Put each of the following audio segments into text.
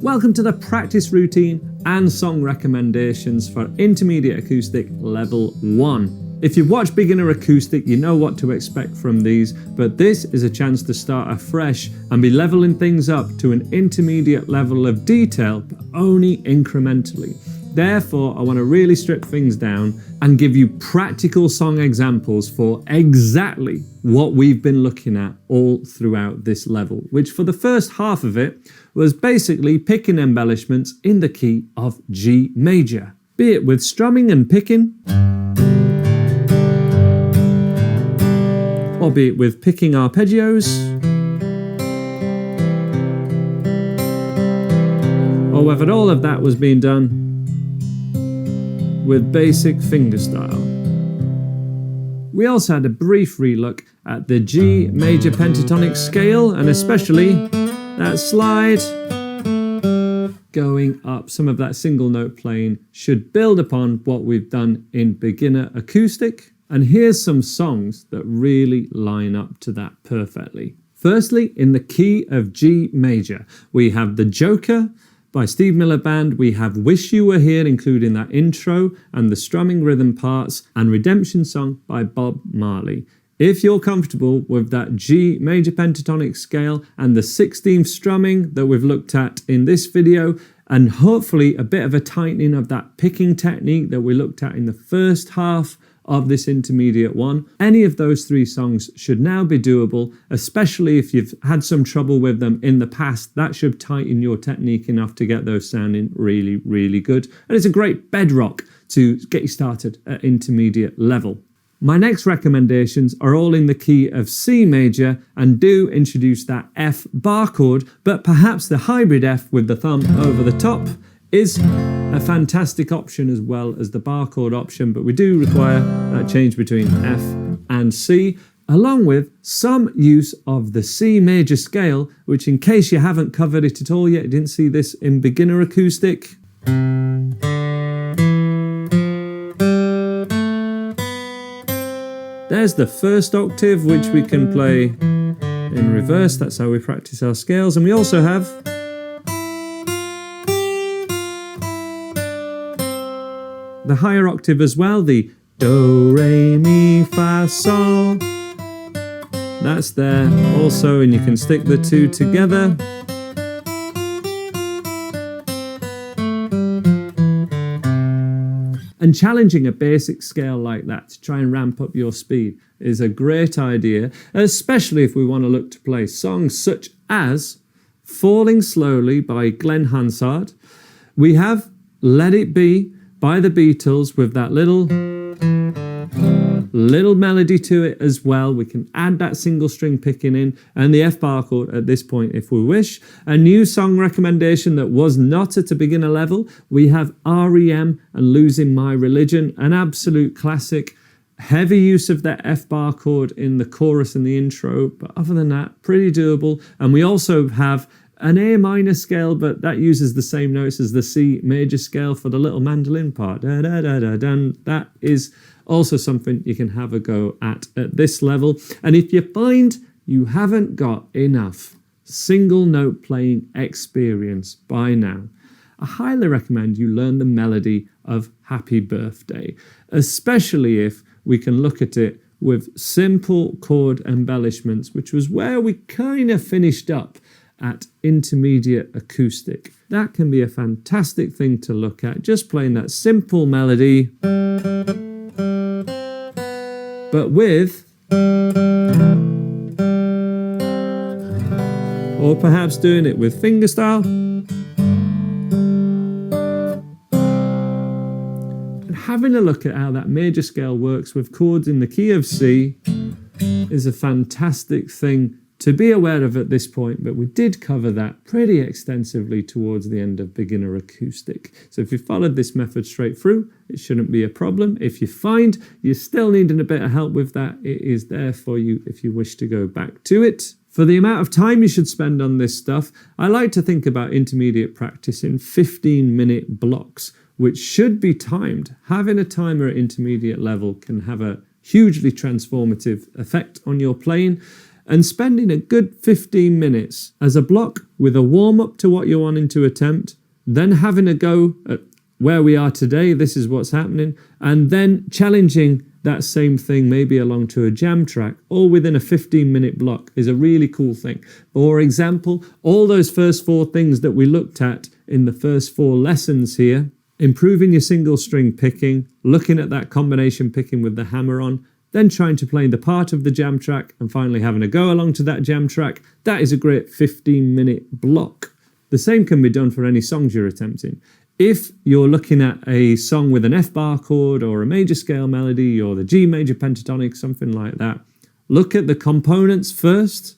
Welcome to the practice routine and song recommendations for Intermediate Acoustic Level 1. If you've watched Beginner Acoustic, you know what to expect from these, but this is a chance to start afresh and be leveling things up to an intermediate level of detail, but only incrementally. Therefore, I want to really strip things down and give you practical song examples for exactly what we've been looking at all throughout this level, which for the first half of it was basically picking embellishments in the key of G major, be it with strumming and picking, or be it with picking arpeggios, or whether all of that was being done with basic fingerstyle. We also had a brief relook at the G major pentatonic scale, and especially that slide going up. Some of that single note playing should build upon what we've done in Beginner Acoustic. And here's some songs that really line up to that perfectly. Firstly, in the key of G major, we have The Joker by Steve Miller Band, we have Wish You Were Here, including that intro and the strumming rhythm parts, and Redemption Song by Bob Marley. If you're comfortable with that G major pentatonic scale and the 16th strumming that we've looked at in this video, and hopefully a bit of a tightening of that picking technique that we looked at in the first half of this intermediate one, any of those three songs should now be doable, especially if you've had some trouble with them in the past. That should tighten your technique enough to get those sounding really, really good. And it's a great bedrock to get you started at intermediate level. My next recommendations are all in the key of C major and do introduce that F bar chord, but perhaps the hybrid F with the thumb over the top is a fantastic option as well as the bar chord option, but we do require that change between F and C, along with some use of the C major scale, which in case you haven't covered it at all yet, you didn't see this in Beginner Acoustic. There's the first octave, which we can play in reverse. That's how we practice our scales. And we also have the higher octave as well, the Do, Re, Mi, Fa, Sol. That's there also, and you can stick the two together. And challenging a basic scale like that to try and ramp up your speed is a great idea, especially if we want to look to play songs such as Falling Slowly by Glenn Hansard. We have Let It Be by the Beatles with that little melody to it as well. We can add that single string picking in and the F bar chord at this point if we wish. A new song recommendation that was not at a beginner level, we have REM and Losing My Religion, an absolute classic. Heavy use of that F bar chord in the chorus and the intro, but other than that, pretty doable. And we also have an A minor scale, but that uses the same notes as the C major scale for the little mandolin part. Da, da, da, da, da. That is also something you can have a go at this level. And if you find you haven't got enough single note playing experience by now, I highly recommend you learn the melody of Happy Birthday, especially if we can look at it with simple chord embellishments, which was where we kind of finished up at Intermediate Acoustic. That can be a fantastic thing to look at, just playing that simple melody, but with, or perhaps doing it with fingerstyle, and having a look at how that major scale works with chords in the key of C is a fantastic thing to be aware of at this point, but we did cover that pretty extensively towards the end of Beginner Acoustic. So if you followed this method straight through, it shouldn't be a problem. If you find you're still needing a bit of help with that, it is there for you if you wish to go back to it. For the amount of time you should spend on this stuff, I like to think about intermediate practice in 15-minute blocks, which should be timed. Having a timer at intermediate level can have a hugely transformative effect on your playing. and spending a good 15 minutes as a block with a warm-up to what you're wanting to attempt, then having a go at where we are today, this is what's happening, and then challenging that same thing maybe along to a jam track, all within a 15-minute block, is a really cool thing. For example, all those first 4 things that we looked at in the first 4 lessons here, improving your single string picking, looking at that combination picking with the hammer on, then trying to play the part of the jam track, and finally having a go along to that jam track, that is a great 15-minute block. The same can be done for any songs you're attempting. If you're looking at a song with an F bar chord or a major scale melody or the G major pentatonic, something like that, look at the components first,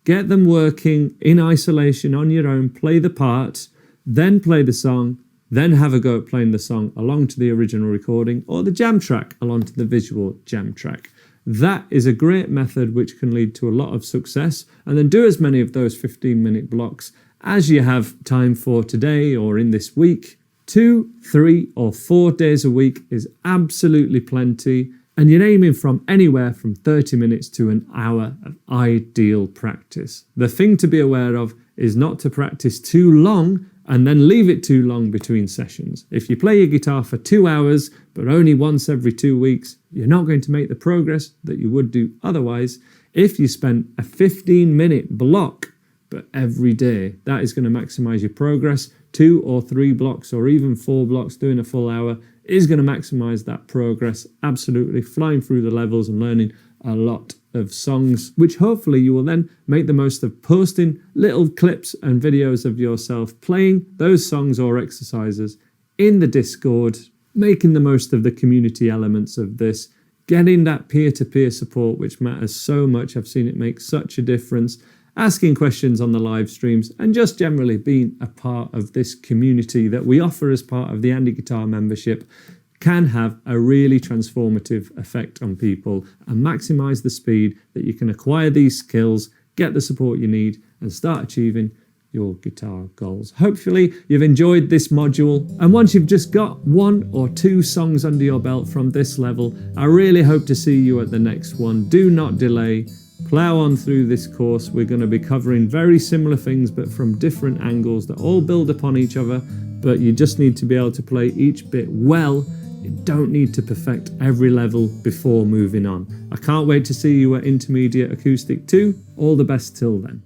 get them working in isolation on your own, play the part, then play the song, then have a go at playing the song along to the original recording or the jam track along to the visual jam track. That is a great method which can lead to a lot of success, and then do as many of those 15-minute blocks as you have time for today or in this week. 2, 3 or 4 days a week is absolutely plenty, and you're aiming from anywhere from 30 minutes to an hour of ideal practice. The thing to be aware of is not to practice too long and then leave it too long between sessions. If you play your guitar for 2 hours but only once every 2 weeks, you're not going to make the progress that you would do otherwise. If you spend a 15-minute block but every day, that is going to maximize your progress. 2 or 3 blocks or even 4 blocks doing a full hour is going to maximize that progress, absolutely flying through the levels and learning a lot of songs, which hopefully you will then make the most of posting little clips and videos of yourself playing those songs or exercises in the Discord, making the most of the community elements of this, getting that peer-to-peer support, which matters so much. I've seen it make such a difference. Asking questions on the live streams, and just generally being a part of this community that we offer as part of the Andy Guitar membership can have a really transformative effect on people and maximize the speed that you can acquire these skills, get the support you need, and start achieving your guitar goals. Hopefully you've enjoyed this module, and once you've just got 1 or 2 songs under your belt from this level, I really hope to see you at the next one. Do not delay. Plow on through this course. We're going to be covering very similar things but from different angles that all build upon each other, but you just need to be able to play each bit well. You don't need to perfect every level before moving on. I can't wait to see you at Intermediate Acoustic 2. All the best till then.